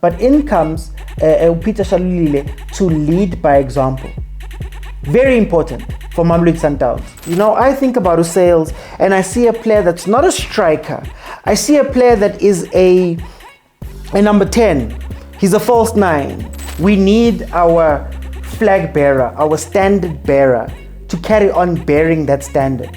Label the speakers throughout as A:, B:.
A: but in comes Pitso Shalulile to lead by example. Very important for Mamelodi Sundowns. You know, I think about Usales and I see a player that's not a striker. I see a player that is a number 10. He's a false 9. We need our flag bearer, our standard bearer, to carry on bearing that standard.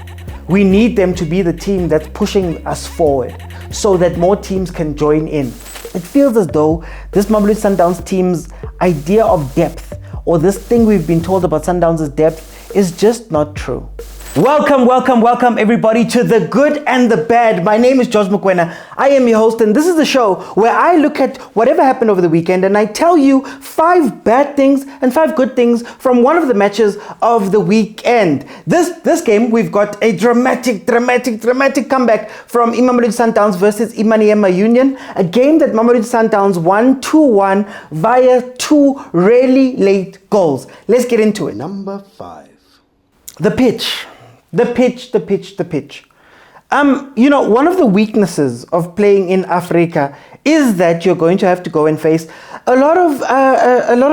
A: We need them to be the team that's pushing us forward so that more teams can join in. It feels as though this Mamelodi Sundowns team's idea of depth, or this thing we've been told about Sundowns' depth, is just not true. Welcome everybody to The Good and the Bad. My name is George Mokwena. I am your host, and this is the show where I look at whatever happened over the weekend and I tell you 5 bad things and 5 good things from one of the matches of the weekend. This game, we've got a dramatic comeback from Mamelodi Sundowns versus Maniema Union, a game that Mamelodi Sundowns won 2-1 via 2 really late goals. Let's get into it.
B: Number 5.
A: The pitch. You know, one of the weaknesses of playing in Africa is that you're going to have to go and face a lot of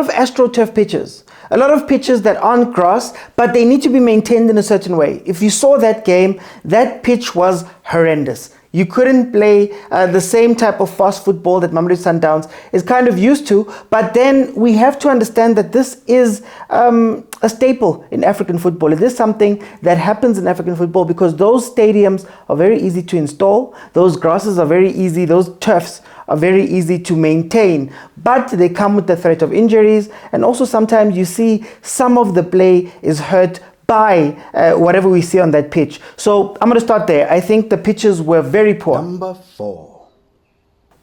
A: AstroTurf pitches. A lot of pitches that aren't grass, but they need to be maintained in a certain way. If you saw that game, that pitch was horrendous. You couldn't play the same type of fast football that Mamelodi Sundowns is kind of used to, but then we have to understand that this is a staple in African football. It is something that happens in African football because those stadiums are very easy to install, those grasses are very easy, those turfs are very easy to maintain, but they come with the threat of injuries, and also sometimes you see some of the play is hurt by whatever we see on that pitch. So I'm going to start there. I think the pitches were very poor.
B: Number 4.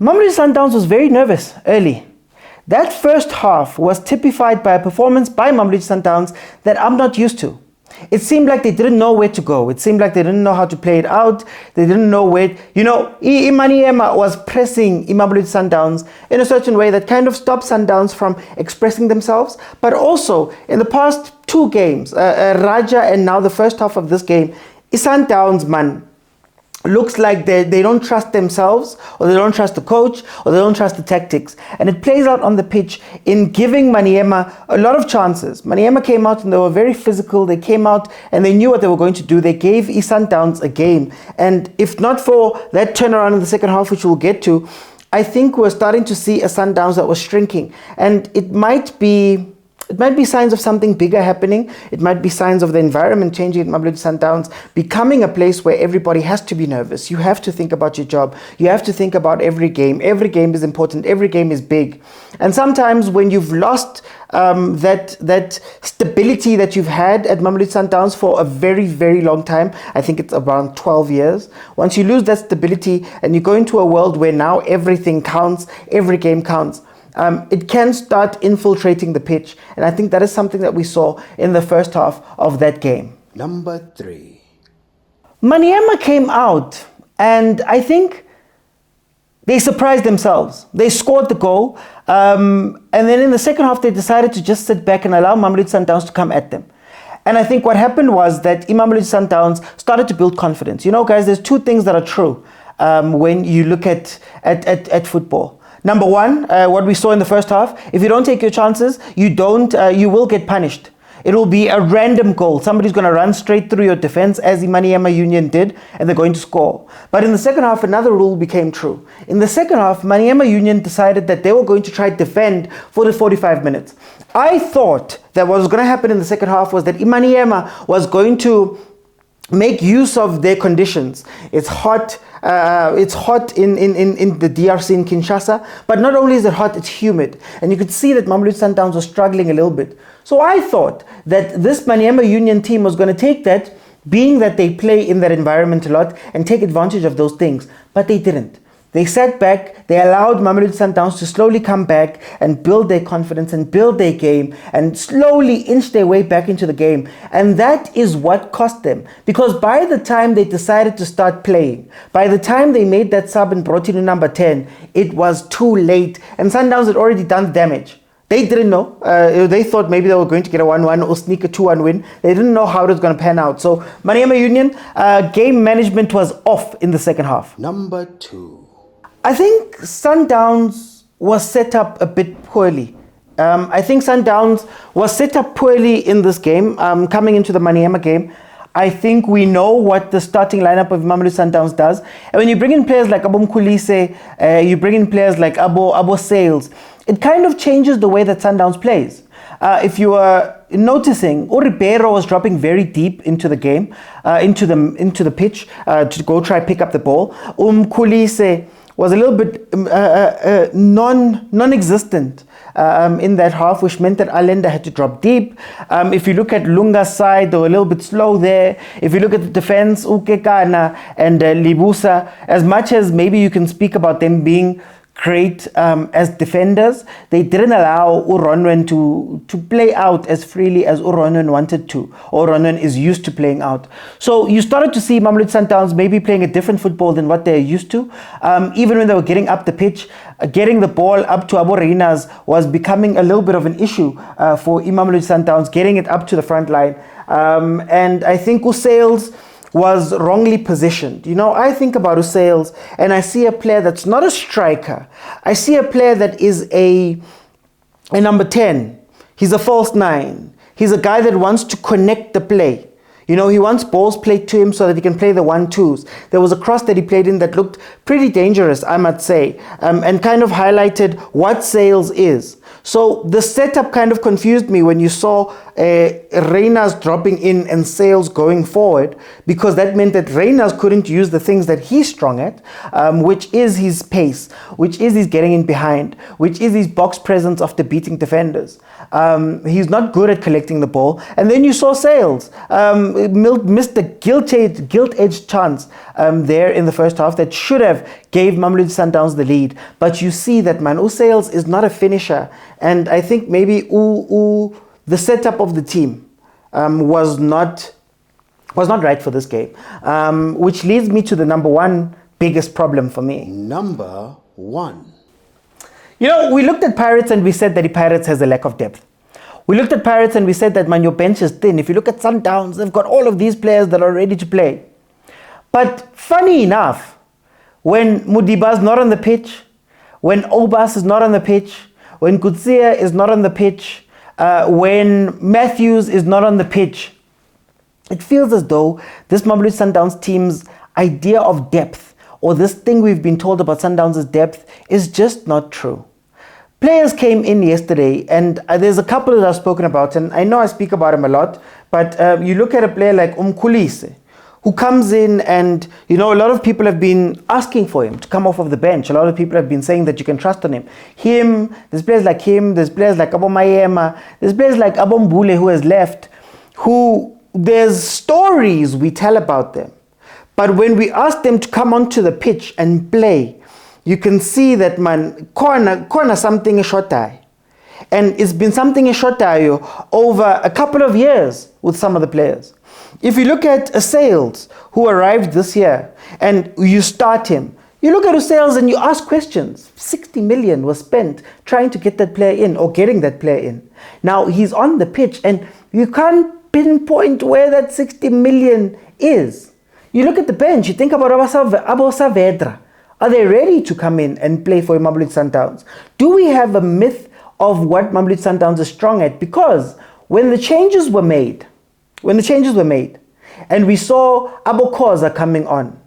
A: Mamelodi Sundowns was very nervous early. That first half was typified by a performance by Mamelodi Sundowns that I'm not used to. It seemed like they didn't know where to go. It seemed like they didn't know how to play it out. They didn't know where, Maniema was pressing Mamelodi Sundowns in a certain way that kind of stopped Sundowns from expressing themselves. But also, in the past 2 games, Raja and now the first half of this game, Sundowns, man, looks like they don't trust themselves, or they don't trust the coach, or they don't trust the tactics. And it plays out on the pitch in giving Maniema a lot of chances. Maniema came out and they were very physical. They came out and they knew what they were going to do. They gave Sundowns a game. And if not for that turnaround in the second half, which we'll get to, I think we're starting to see a Sundowns that was shrinking. And it might be signs of something bigger happening. It might be signs of the environment changing at Mamelodi Sundowns, becoming a place where everybody has to be nervous. You have to think about your job. You have to think about every game. Every game is important. Every game is big. And sometimes when you've lost that stability that you've had at Mamelodi Sundowns for a very, very long time, I think it's around 12 years. Once you lose that stability and you go into a world where now everything counts, every game counts, it can start infiltrating the pitch. And I think that is something that we saw in the first half of that game.
B: Number 3.
A: Maniema came out and I think they surprised themselves. They scored the goal. And then in the second half, they decided to just sit back and allow Mamelodi Sundowns to come at them. And I think what happened was that Mamelodi Sundowns started to build confidence. You know, guys, there's 2 things that are true when you look at football. Number 1, what we saw in the first half, if you don't take your chances, you will get punished. It will be a random goal. Somebody's going to run straight through your defense, as Maniema Union did, and they're going to score. But in the second half, another rule became true. In the second half, Maniema Union decided that they were going to try to defend for the 45 minutes. I thought that what was going to happen in the second half was that Maniema was going to make use of their conditions. It's hot in the DRC in Kinshasa, but not only is it hot, it's humid. And you could see that Mamelodi Sundowns was struggling a little bit. So I thought that this Maniema Union team was going to take that, being that they play in that environment a lot, and take advantage of those things. But they didn't. They sat back, they allowed Mamelodi Sundowns to slowly come back and build their confidence and build their game and slowly inch their way back into the game. And that is what cost them. Because by the time they decided to start playing, by the time they made that sub and brought in a number 10, it was too late. And Sundowns had already done damage. They didn't know. They thought maybe they were going to get a 1-1 or sneak a 2-1 win. They didn't know how it was going to pan out. So Maniema Union, game management was off in the second half.
B: Number 2.
A: I think Sundowns was set up a bit poorly. I think Sundowns was set up poorly in this game, coming into the Maniema game. I think we know what the starting lineup of Mamelodi Sundowns does. And when you bring in players like Abo Mkhulise, you bring in players like Abo Sales, it kind of changes the way that Sundowns plays. If you are noticing, Ribeiro was dropping very deep into the game, into the pitch, to go try pick up the ball. Mkhulise was a little bit non-existent in that half, which meant that Allende had to drop deep. If you look at Lunga's side, they were a little bit slow there. If you look at the defense, Ukekana and Libusa, as much as maybe you can speak about them being great as defenders, they didn't allow Uronwen to play out as freely as Uronwen wanted to, or Uronwen is used to playing out. So you started to see Mamelodi Sundowns maybe playing a different football than what they're used to. Even when they were getting up the pitch, getting the ball up to Abo Reinas was becoming a little bit of an issue for Mamelodi Sundowns, getting it up to the front line. And I think Usales was wrongly positioned. You know, I think about Usales and I see a player that's not a striker. I see a player that is a number 10. He's a false 9. He's a guy that wants to connect the play. You know, he wants balls played to him so that he can play the 1-2s. There was a cross that he played in that looked pretty dangerous, I must say, and kind of highlighted what Sales is. So the setup kind of confused me when you saw Reinas dropping in and Sales going forward, because that meant that Reinas couldn't use the things that he's strong at, which is his pace, which is his getting in behind, which is his box presence after beating defenders. He's not good at collecting the ball. And then you saw Sales missed the gilt-edged chance there in the first half that should have gave Mamelodi Sundowns the lead. But you see that Sales is not a finisher, and I think maybe the setup of the team was not right for this game, which leads me to the number one biggest problem for me.
B: Number one.
A: You know, we looked at Pirates and we said that the Pirates has a lack of depth. We looked at Pirates and we said that, man, your bench is thin. If you look at Sundowns, they've got all of these players that are ready to play. But funny enough, when Mudiba's not on the pitch, when Obas is not on the pitch, when Kutsia is not on the pitch, when Matthews is not on the pitch, it feels as though this Mamelodi Sundowns team's idea of depth, or this thing we've been told about Sundowns' depth, is just not true. Players came in yesterday, and there's a couple that I've spoken about, and I know I speak about him a lot, but you look at a player like Mkhulise, who comes in and, you know, a lot of people have been asking for him to come off of the bench. A lot of people have been saying that you can trust on him. There's players like him, there's players like Abo Maniema, there's players like Abo Mbule who has left, who there's stories we tell about them. But when we ask them to come onto the pitch and play, you can see that, man, corner something is short eye. And it's been something is short eye over a couple of years with some of the players. If you look at a Sales who arrived this year and you start him, you look at a Sales and you ask questions. 60 million was spent trying to get that player in, or getting that player in. Now he's on the pitch and you can't pinpoint where that 60 million is. You look at the bench, you think about Abo Saavedra. Are they ready to come in and play for Mamelodi Sundowns? Do we have a myth of what Mamelodi Sundowns is strong at? Because when the changes were made, and we saw Abo Khoza coming on,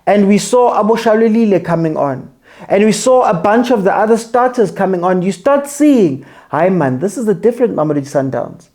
A: and we saw Abo Shalulile coming on, and we saw a bunch of the other starters coming on, you start seeing, hi man, this is a different Mamelodi Sundowns.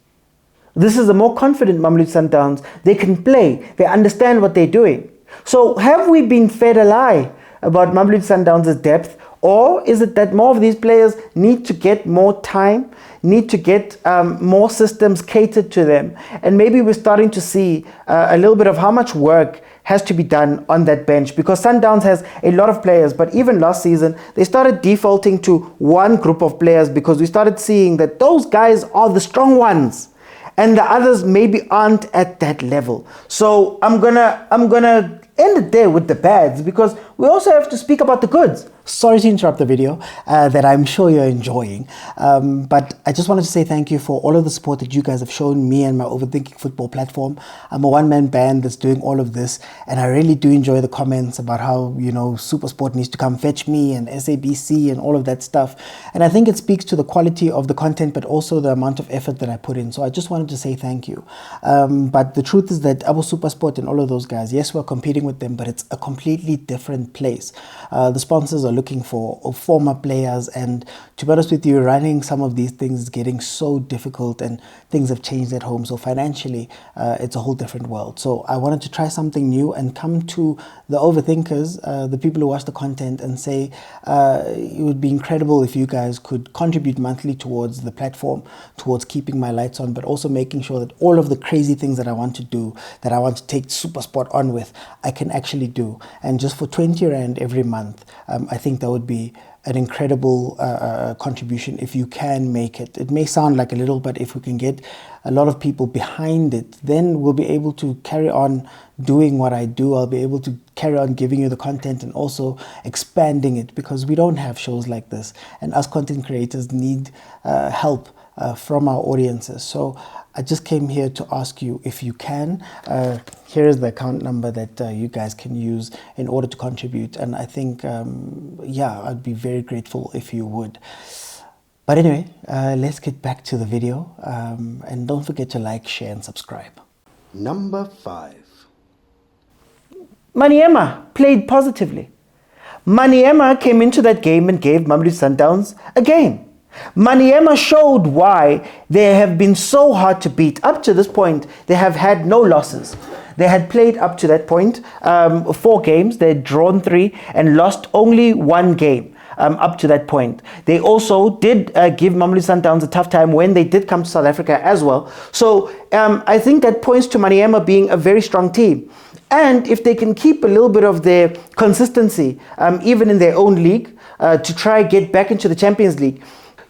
A: This is a more confident Mamelodi Sundowns. They can play. They understand what they're doing. So have we been fed a lie about Mamelodi Sundowns' depth? Or is it that more of these players need to get more time, need to get more systems catered to them? And maybe we're starting to see a little bit of how much work has to be done on that bench, because Sundowns has a lot of players, but even last season, they started defaulting to one group of players because we started seeing that those guys are the strong ones and the others maybe aren't at that level. So I'm gonna end it there with the bads, because we also have to speak about the goods.
C: Sorry to interrupt the video that I'm sure you're enjoying, but I just wanted to say thank you for all of the support that you guys have shown me and my Overthinking Football platform. I'm a one-man band that's doing all of this, and I really do enjoy the comments about how, you know, Supersport needs to come fetch me and SABC and all of that stuff. And I think it speaks to the quality of the content, but also the amount of effort that I put in. So I just wanted to say thank you. But the truth is that Abu Supersport and all of those guys, yes, we're competing with them, but it's a completely different place. The sponsors are looking for former players, and to be honest with you, running some of these things is getting so difficult, and things have changed at home. So financially, it's a whole different world. So I wanted to try something new and come to the overthinkers, the people who watch the content, and say it would be incredible if you guys could contribute monthly towards the platform, towards keeping my lights on, but also making sure that all of the crazy things that I want to do, that I want to take Supersport on with, I can actually do. And just for 20 Rand every month, I think that would be an incredible contribution if you can make it. It may sound like a little, but if we can get a lot of people behind it, then we'll be able to carry on doing what I do. I'll be able to carry on giving you the content and also expanding it, because we don't have shows like this, and us content creators need help from our audiences. So I just came here to ask you if you can. Here is the account number that you guys can use in order to contribute. And I think, yeah, I'd be very grateful if you would. But anyway, let's get back to the video. And don't forget to like, share, and subscribe.
B: Number 5.
A: Maniema played positively. Maniema came into that game and gave Mamelodi Sundowns a game. Maniema showed why they have been so hard to beat. Up to this point, they have had no losses. They had played up to that point 4 games. They had drawn 3 and lost only 1 game up to that point. They also did give Mamelodi Sundowns a tough time when they did come to South Africa as well. So I think that points to Maniema being a very strong team. And if they can keep a little bit of their consistency, even in their own league, to try get back into the Champions League,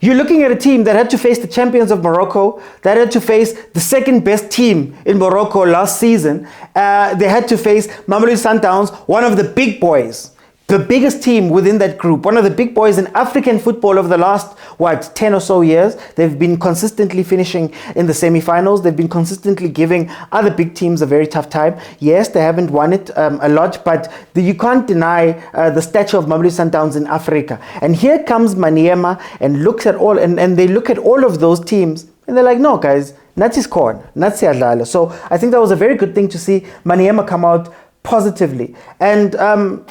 A: you're looking at a team that had to face the champions of Morocco, that had to face the second best team in Morocco last season. They had to face Mamelodi Sundowns, one of the big boys, the biggest team within that group, one of the big boys in African football over the last, 10 or so years. They've been consistently finishing in the semi-finals. They've been consistently giving other big teams a very tough time. Yes, they haven't won it a lot, but you can't deny the stature of Mamelodi Sundowns in Africa. And here comes Maniema and looks at all, and they look at all of those teams, and they're like, no, guys, Natsi's corn, Natsi adlala. So I think that was a very good thing to see Maniema come out positively. And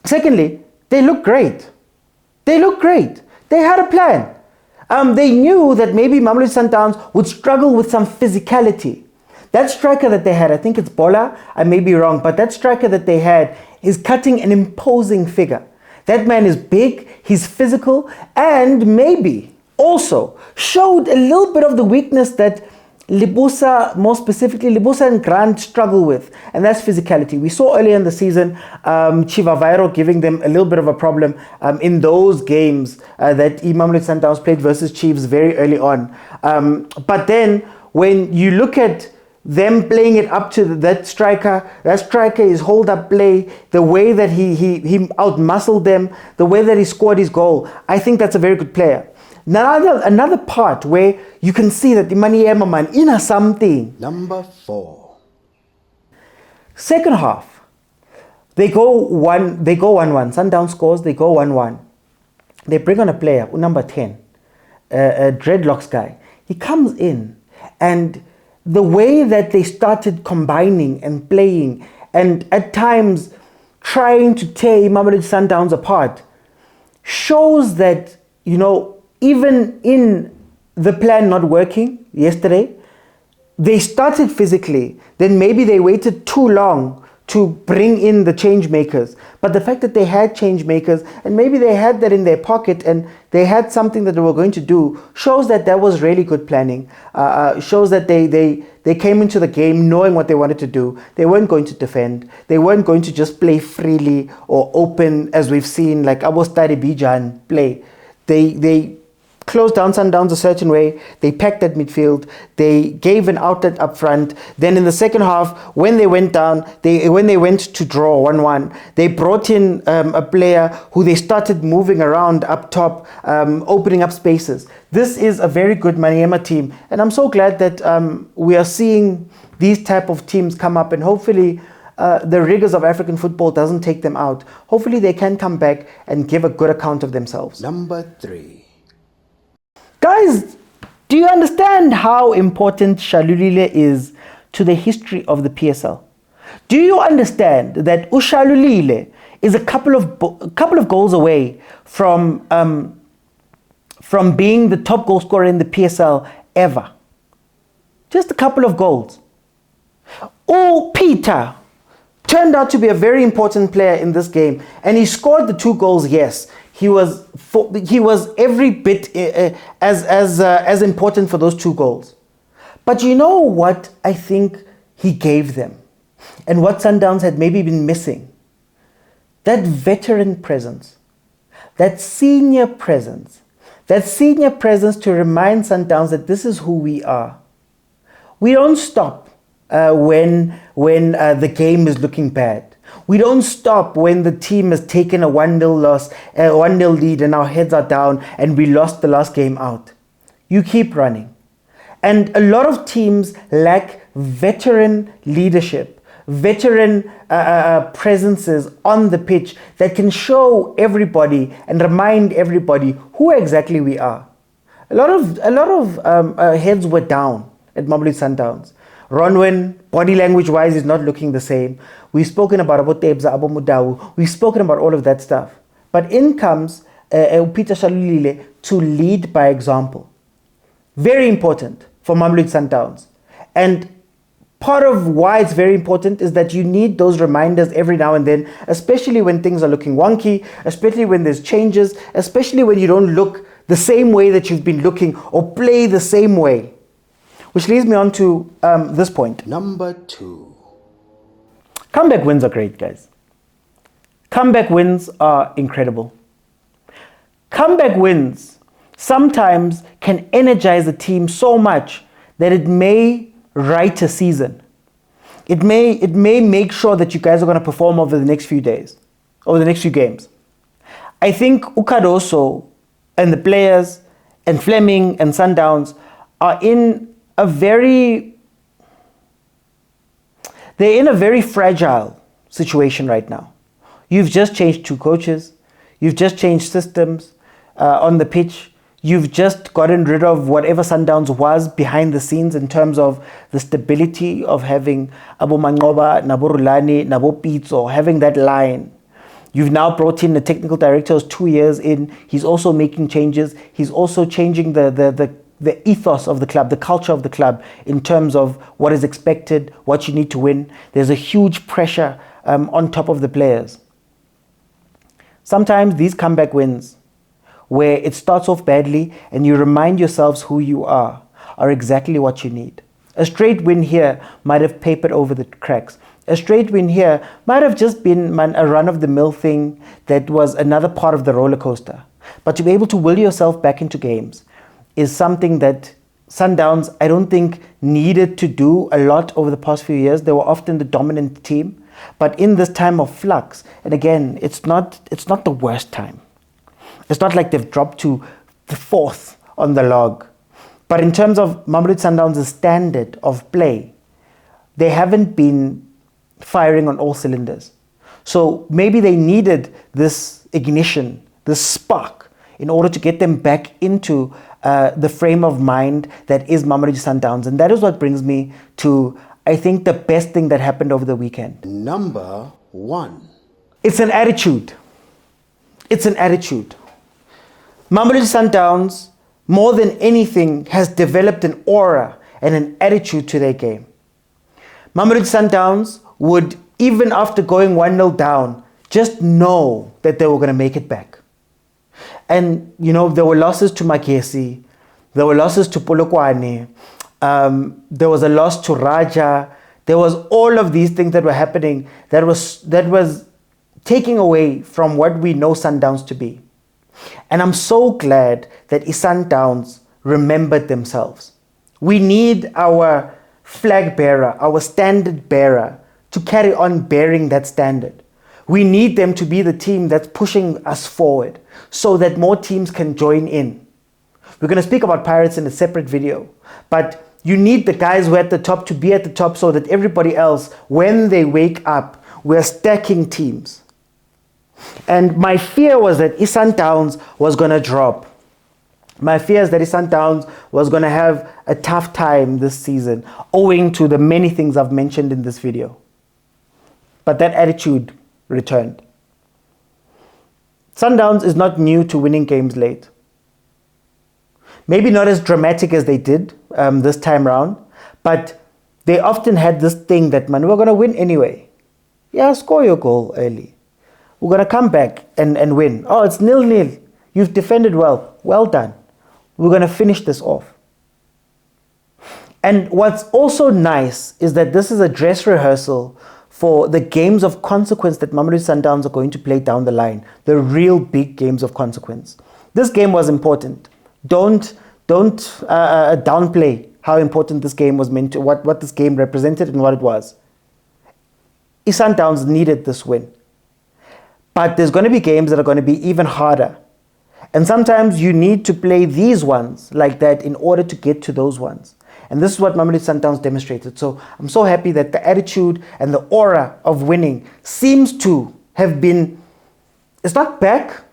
A: secondly, they look great. They look great. They had a plan. They knew that maybe Mamelodi Sundowns would struggle with some physicality. That striker that they had, I think it's Bola, I may be wrong, but that striker that they had is cutting an imposing figure. That man is big, he's physical, and maybe also showed a little bit of the weakness that Libusa, more specifically, Libusa and Grant struggle with, and that's physicality. We saw earlier in the season Chivavairo giving them a little bit of a problem in those games that Mamelodi Sundowns played versus Chiefs very early on. But then when you look at them playing it up to that striker is hold up play, the way that he outmuscled them, the way that he scored his goal, I think that's a very good player. Now, another part where you can see that the Maniema man in something.
B: Number 4.
A: Second half, they go 1-1. Sundowns scores, they go 1-1. They bring on a player, number 10, a dreadlocks guy. He comes in, and the way that they started combining and playing, and at times trying to tear Mamelodi Sundowns apart, shows that, even in the plan not working yesterday, they started physically. Then maybe they waited too long to bring in the change makers. But the fact that they had change makers, and maybe they had that in their pocket, and they had something that they were going to do, shows that that was really good planning. Shows that they came into the game knowing what they wanted to do. They weren't going to defend. They weren't going to just play freely or open, as we've seen like Abostari Bijan play. They closed down Sundowns a certain way. They packed at midfield. They gave an outlet up front. Then in the second half, when they went down, when they went to draw 1-1, they brought in a player who they started moving around up top, opening up spaces. This is a very good Maniema team, and I'm so glad that we are seeing these type of teams come up, and hopefully the rigors of African football doesn't take them out. Hopefully they can come back and give a good account of themselves.
B: Number 3.
A: Guys, do you understand how important Shalulile is to the history of the PSL? Do you understand that Shalulile is a couple of goals away from being the top goal scorer in the PSL ever? Just a couple of goals. Oh, Peter turned out to be a very important player in this game, and he scored the 2 goals. Yes, he was every bit as important for those 2 goals. But you know what I think he gave them, and what Sundowns had maybe been missing? That veteran presence, that senior presence to remind Sundowns that this is who we are. We don't stop when the game is looking bad. We don't stop when the team has taken a 1-0 loss, 1-0 lead, and our heads are down and we lost the last game out. You keep running. And a lot of teams lack veteran leadership, veteran presences on the pitch that can show everybody and remind everybody who exactly we are. A lot of heads were down at Mamelodi Sundowns. Ronwen, body language wise, is not looking the same. We've spoken about Tebza, Abo Mudawu. We've spoken about all of that stuff. But in comes Peter Shalulile to lead by example. Very important for Mamelodi Sundowns. And part of why it's very important is that you need those reminders every now and then, especially when things are looking wonky, especially when there's changes, especially when you don't look the same way that you've been looking or play the same way. Which leads me on to this point.
B: Number 2.
A: Comeback wins are great, guys. Comeback wins are incredible. Comeback wins sometimes can energize a team so much that it may right a season. It may make sure that you guys are going to perform over the next few days, over the next few games. I think Ukadoso and the players and Fleming and Sundowns are in a very fragile situation right now. You've just changed 2 coaches. You've just changed systems on the pitch. You've just gotten rid of whatever Sundowns was behind the scenes in terms of the stability of having Abu Mangoba, Nabo Rulani, Nabo Pitso, having that line. You've now brought in the technical director who's 2 years in. He's also making changes. He's also changing the ethos of the club, the culture of the club in terms of what is expected, what you need to win. There's a huge pressure on top of the players. Sometimes these comeback wins, where it starts off badly and you remind yourselves who you are exactly what you need. A straight win here might have papered over the cracks. A straight win here might have just been a run-of-the-mill thing that was another part of the roller coaster. But to be able to will yourself back into games is something that Sundowns, I don't think, needed to do a lot over the past few years. They were often the dominant team. But in this time of flux, and again, it's not the worst time. It's not like they've dropped to the 4th on the log. But in terms of Mamelodi Sundowns' standard of play, they haven't been firing on all cylinders. So maybe they needed this ignition, this spark, in order to get them back into the frame of mind that is Mamelodi Sundowns. And that is what brings me to, I think, the best thing that happened over the weekend.
B: Number 1.
A: It's an attitude. It's an attitude. Mamelodi Sundowns, more than anything, has developed an aura and an attitude to their game. Mamelodi Sundowns would, even after going 1-0 down, just know that they were going to make it back. And, you know, there were losses to Makesi, there were losses to Polokwane, there was a loss to Raja, there was all of these things that were happening that was taking away from what we know Sundowns to be. And I'm so glad that Sundowns remembered themselves. We need our flag bearer, our standard bearer, to carry on bearing that standard. We need them to be the team that's pushing us forward so that more teams can join in. We're going to speak about Pirates in a separate video, but you need the guys who are at the top to be at the top so that everybody else, when they wake up, we're stacking teams. And my fear was that Sundowns was going to drop. My fear is that Sundowns was going to have a tough time this season, owing to the many things I've mentioned in this video. But that attitude returned. Sundowns is not new to winning games late. Maybe not as dramatic as they did this time round, but they often had this thing that, man, we're going to win anyway. Yeah, score your goal early. We're going to come back and win. Oh, it's 0-0. You've defended well. Well done. We're going to finish this off. And what's also nice is that this is a dress rehearsal for the games of consequence that Mamelodi Sundowns are going to play down the line. The real big games of consequence. This game was important. Don't downplay how important this game was meant to, what this game represented and what it was. Sundowns needed this win. But there's going to be games that are going to be even harder. And sometimes you need to play these ones like that in order to get to those ones. And this is what Mamelodi Sundowns demonstrated. So I'm so happy that the attitude and the aura of winning seems to have been, it's not back,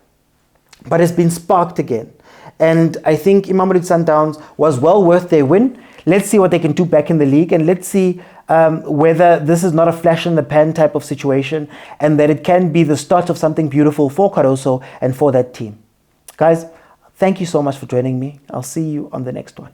A: but it's been sparked again. And I think Mamelodi Sundowns was well worth their win. Let's see what they can do back in the league, and let's see whether this is not a flash in the pan type of situation, and that it can be the start of something beautiful for Caruso and for that team. Guys, thank you so much for joining me. I'll see you on the next one.